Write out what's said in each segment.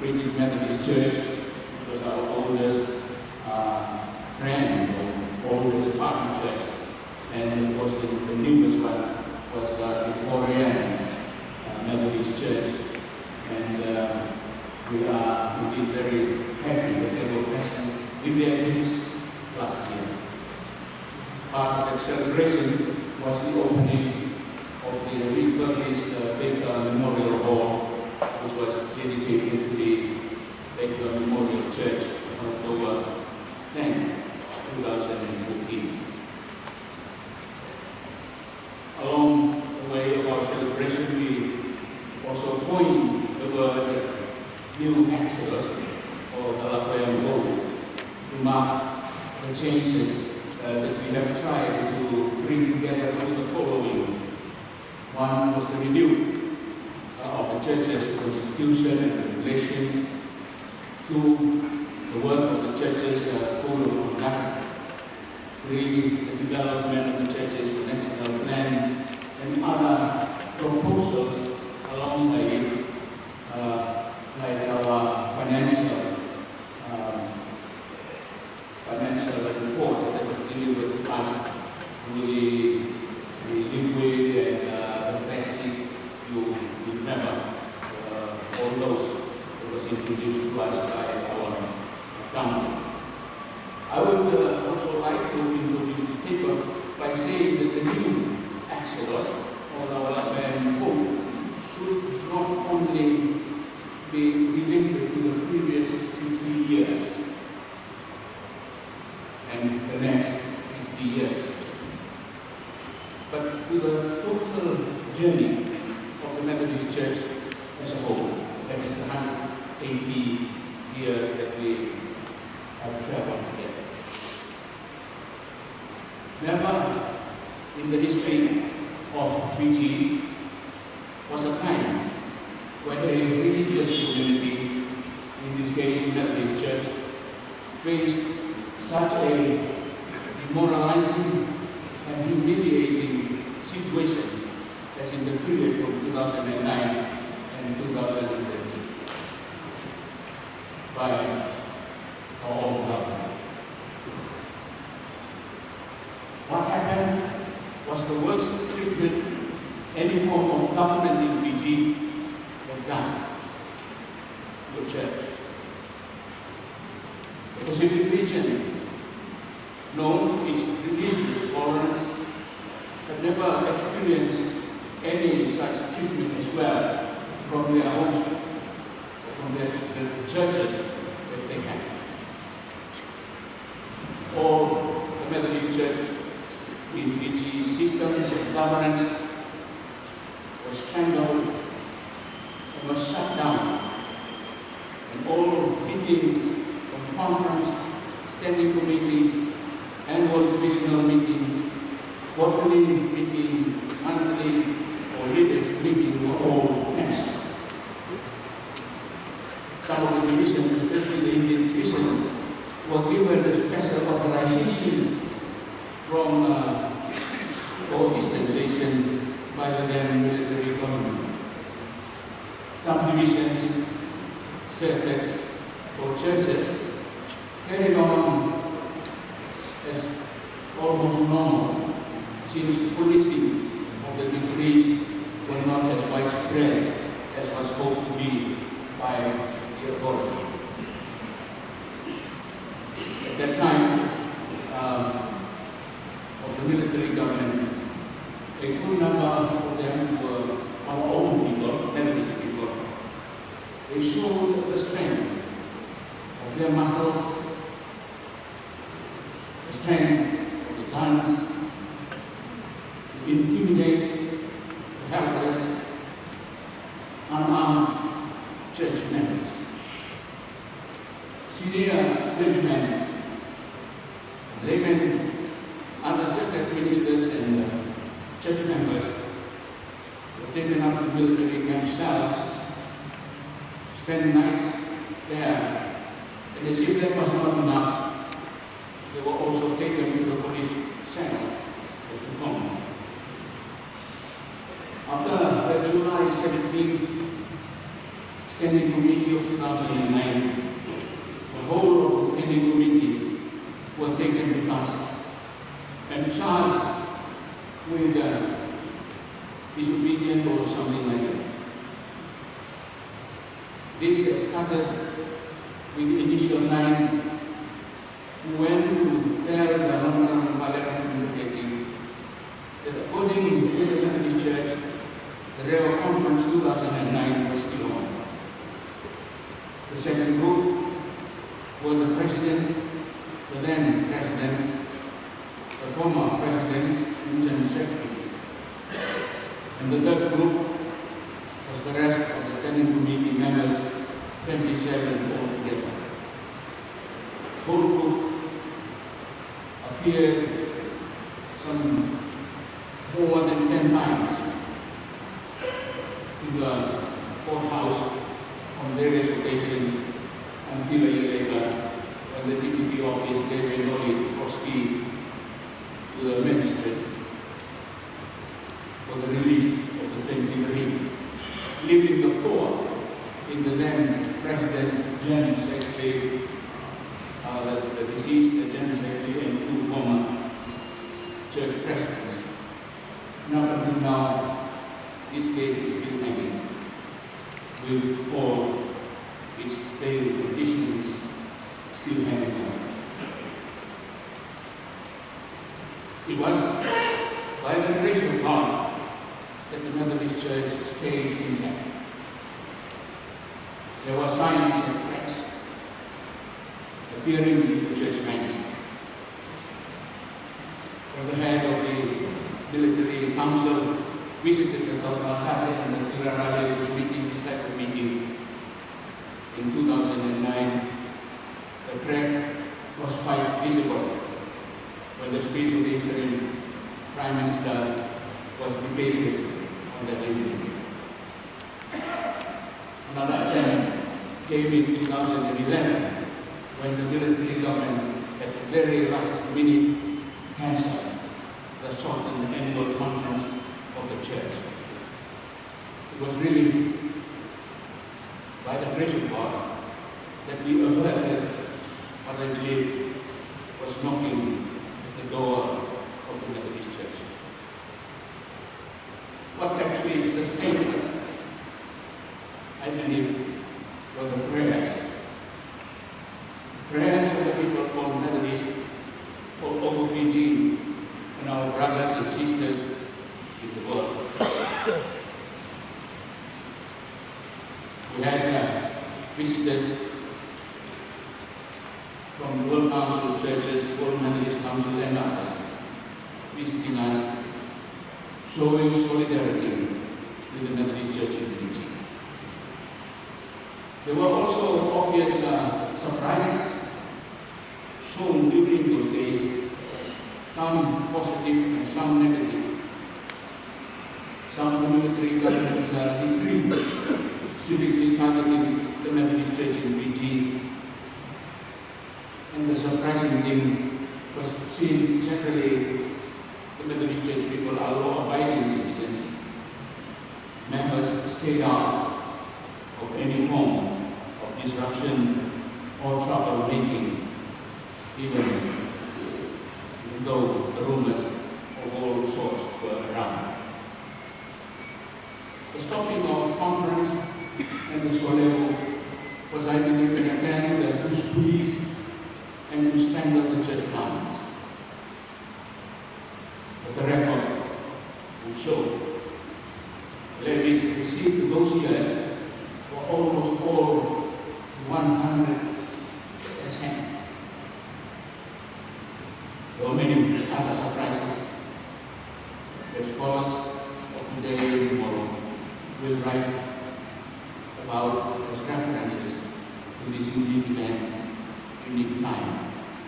British Methodist Church, which was our oldest the newest one was Victorian Methodist Church, and we are indeed very happy that they were present with their kids last year. Part of that celebration was the opening of the refurbished Baker Memorial Hall, which was dedicated to the Baker Memorial Church on October 10, 2014. Along the way of our celebration, we also coined the word New Exodus, or Halakwayam Go, to mark the changes that we have tried to bring together through the following. One was the review of the church's constitution and regulations. Two, the work of the church's code of conduct. Three, the development of the church's national plan, and other proposals alongside it, like our financial report that was delivered to us through the liquid and the plastic. You remember all those that was introduced to us by our accountant. I would also like to introduce this paper by saying that the new Exodus, or our book, should not only be related to the previous 50 years and the next 50 years, but to the total journey of the Methodist Church as a whole. That is the 180 years that we have traveled together. Never in the history of Fiji was a time when a religious community, in this case the Methodist Church, faced such a demoralizing and humiliating situation as in the period from 2009 and 2013 by our own government. What happened was the worst treatment any form of government in Fiji had done to the church. The Pacific region, known for its religious tolerance, had never experienced any such treatment as well from their host, from the churches that they had. All the Methodist Church in Fiji, systems of governance was strangled and was shut down, and all meetings of conference, standing committee, annual divisional meetings, quarterly meetings, monthly or leaders meetings were all cancelled. Some of the divisions, especially the Indian division, were given a special authorization from or dispensation by the then military government. Some divisions, circuits, or churches carried on as almost normal, since policing of the decrees were not as widespread as was hoped to be by the authorities. At that time of the military government, a good number of them were our own people, Methodist people. They showed the strength of their muscles, the strength of the guns, to intimidate the helpless, unarmed church members. Senior clergymen, laymen, other sacred ministers and church members were taken up to military themselves, spend nights there, and as if that was not enough, they were also taken to the police cells at Puton. After the July 17th Standing Committee of 2009, the whole of the Standing Committee were taken to task and charged with disobedient or something like that. This started with the initial 9 who went to tell the Roman Vatican community that according to the Methodist Church, the Real Conference 2009 was still on. The second group were the president, the then president, the former presidents, and general secretary. And the third group was the rest of the standing committee members, 27 altogether. The whole group appeared some more than 10 times in the courthouse on various occasions until a year later when the deputy office gave a Noli to the magistrate for the release of the 23, leaving the 4 in the then President, General Secretary, the deceased, the General Secretary, and 2 former church presidents. And up until now, this case is still hanging, with all its bail conditions still hanging on. It was by the grace of God that the Methodist Church stayed intact. There were signs and cracks appearing in the church ranks. When the head of the military council visited the Tallahassee and the Tirarale was meeting this type of meeting in 2009, the crack was quite visible when the speech of the interim Prime Minister was debated on that evening. Another attempt came in 2011 when the military government at the very last minute cancelled the shortened annual conference of the church. It was really by the grace of God that we averted what I believe was knocking at the door of the Methodist Church. What actually sustained us, I believe, were the prayers. Prayers of the people called Methodist, called Ogo Fiji, and our brothers and sisters in the world. We had visitors from the World Council of Churches, World Methodist Council, and others visiting us, showing solidarity with the Methodist Church in Fiji. There were also obvious surprises shown during those days, some positive and some negative. Some of the military governments decreed specifically targeting the Methodist Church in Fiji. And the surprising thing was, since generally the Methodist Church people are law-abiding citizens, members stayed out of any form of disruption or trouble-making, even though the rumors of all sorts were around. The stopping of conference and the Solevo was, I believe, an attempt to squeeze and to strangle the church funds. But the record will show levies received those years were almost all 100%. There were many other surprises. The scholars of today and tomorrow will write about as references to this unique event, unique time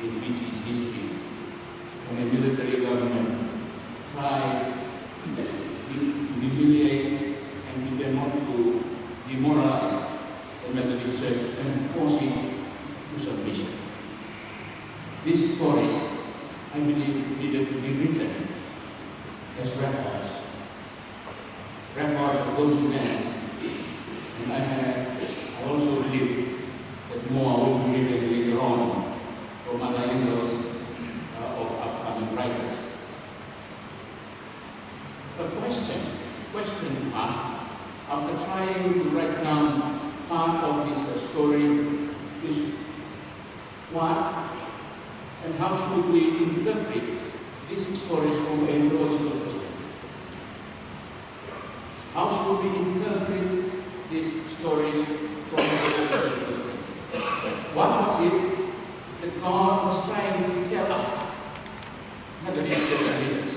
in Fiji's history, when a military government tried to humiliate and to demoralize the Methodist Church and force it to submission. These stories, I believe, needed to be written as records of those events. And I also believe that more will be written later on from other angles of upcoming writers. The question question to ask, after trying to write down part of this story, is what and how should we interpret these stories from a theological perspective? How should we interpret these stories from a theological perspective? What was it that God was trying to tell us? Methodist church leaders.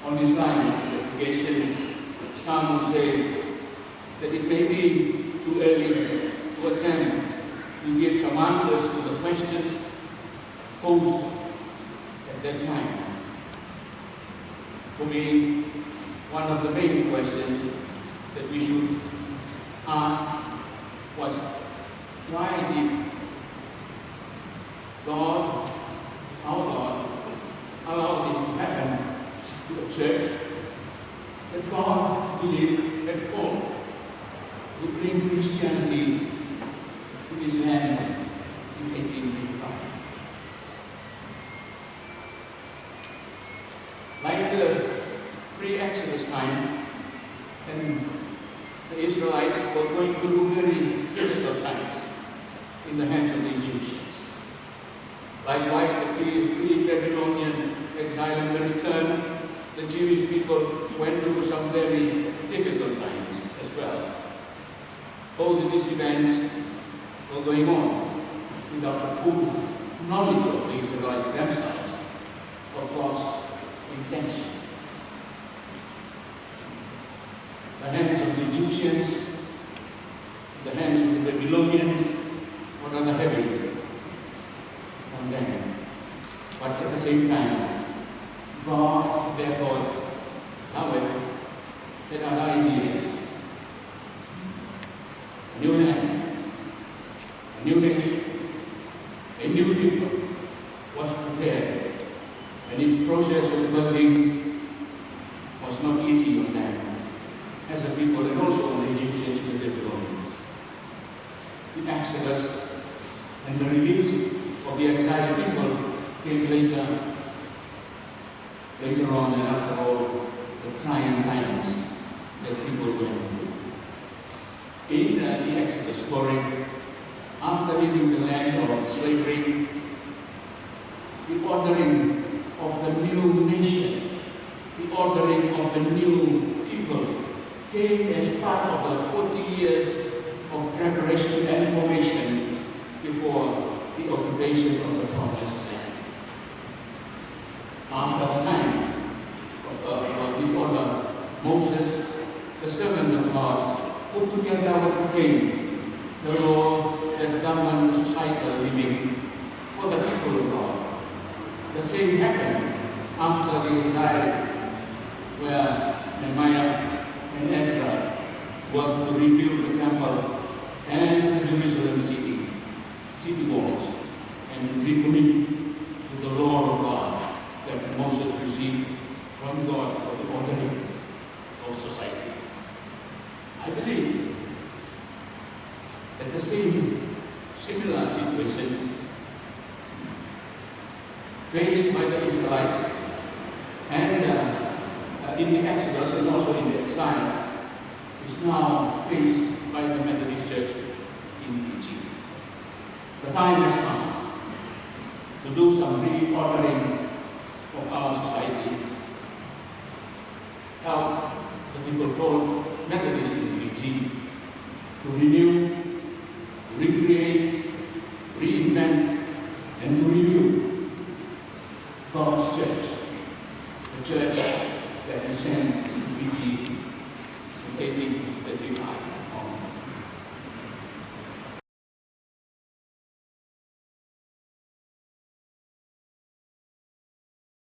On this line of investigation, some would say that it may be too early to attempt to give some answers to the questions posed at that time. For me, one of the main questions that we should ask was, why did God, our God, allow this to happen to a church that God believed had called to bring Christianity to this land in 1855? Like the pre-Exodus time, and the Israelites were going through very difficult times in the hands of the Egyptians. Likewise, the pre-Babylonian exile and the return, the Jewish people went through some very difficult times as well. Both of these events were going on without the full knowledge of the Israelites themselves of God's intention. The hands of the Egyptians, the hands of the Babylonians were rather heavy on them. But at the same time, God, their God, Yahweh, had other ideas. A new land, a new nation, a new people was prepared, and its process of building was not easy on them, as a people, and also on the Egyptians and the Babylonians. The Exodus and the release of the exiled people came later on, and after all, the trying times that people went through. In the Exodus story, after leaving the land of slavery, the ordering of the new nation, the ordering of the new people, came as part of the 40 years of preparation and formation before the occupation of the promised land. After the time of this order, Moses, the servant of God, put together what became the law that governed the societal living for the people of God. The same happened after the exile, where Nehemiah and Ezra worked to rebuild the temple and the Jerusalem city walls, and to recommit to the law of God that Moses received from God for the ordering of society. I believe that the similar situation faced by the Israelites and in the Exodus and also in the exile is now faced by the Methodist Church in Fiji. The time has come to do some reordering of our society, help the people called Methodists in Fiji to renew, recreate, reinvent, and to renew God's church, the church that He sent